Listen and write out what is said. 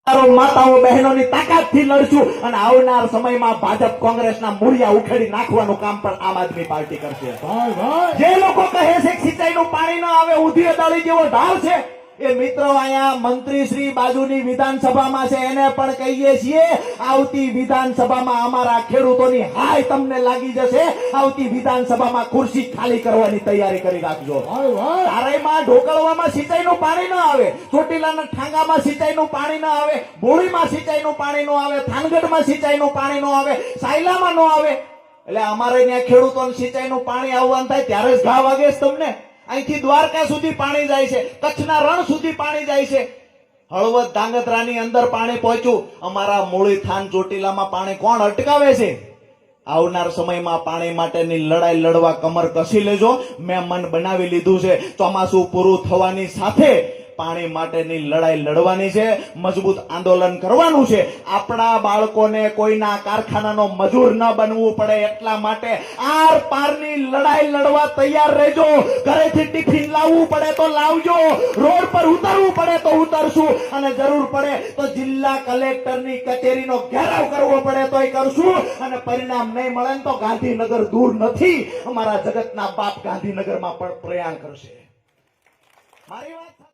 માતાઓ બહેનોની તાકાતથી લડશું અને આવનાર સમયમાં ભાજપ કોંગ્રેસના મૂળિયા ઉખેડી નાખવાનું કામ પણ આમ આદમી પાર્ટી કરશે। જે લોકો કહે છે કે સિંચાઈનું પાણી ન આવે, ઊંધી અદાળી જેવો ઢાળ છે, એ મિત્રો અહીંયા મંત્રી શ્રી બાજુની વિધાનસભામાં છે, એને પણ કહીએ છીએ આવતી વિધાનસભામાં અમારા ખેડૂતોની હાય તમને લાગી જશે। આવતી વિધાનસભામાં ખુરશી ખાલી કરવાની તૈયારી કરી રાખજો। તારાઈમાં ઢોકળવામાં સિંચાઈનું પાણી ન આવે, ચોટીલાના ઠાંગામાં સિંચાઈનું પાણી ન આવે, બોળીમાં સિંચાઈનું પાણી ન આવે, થાનગઢમાં સિંચાઈનું પાણી ન આવે, સાયલામાં ન આવે, એટલે અમારે ત્યાં ખેડૂતોને સિંચાઈનું પાણી આવવાનું થાય ત્યારે જ ઘા વાગે છે તમને। અહીંથી દ્વારકા સુધી પાણી જાય છે, કચ્છના રણ સુધી પાણી જાય છે, હળવદ ધાંગધ્રાની અંદર પાણી પહોંચ્યું। અમારા મૂળી થાન ચોટીલામાં પાણી કોણ અટકાવે છે? આવનાર સમયમાં પાણી માટેની લડાઈ લડવા કમર કસી લેજો। મેં મન બનાવી લીધું છે, ચોમાસું પૂરું થવાની સાથે પાણી માટેની લડાઈ લડવાની છે, મજબૂત આંદોલન કરવાનું છે। આપણા બાળકોને કોઈના કારખાનાનો મજૂર ન બનવું પડે એટલા માટે આર પારની લડાઈ લડવા તૈયાર રહેજો। ઘરેથી ટિફિન લાવવું પડે તો લાવજો, રોડ પર ઉતરવું પડે તો ઉતરશું, અને જરૂર પડે તો જિલ્લા કલેક્ટરની કચેરીનો ઘેરાવ કરવો પડે તોય કરશું, અને પરિણામ નહીં મળે તો ગાંધીનગર દૂર નથી, અમારા જગતના બાપ ગાંધીનગરમાં પણ પ્રયાણ કરશે। મારી વાત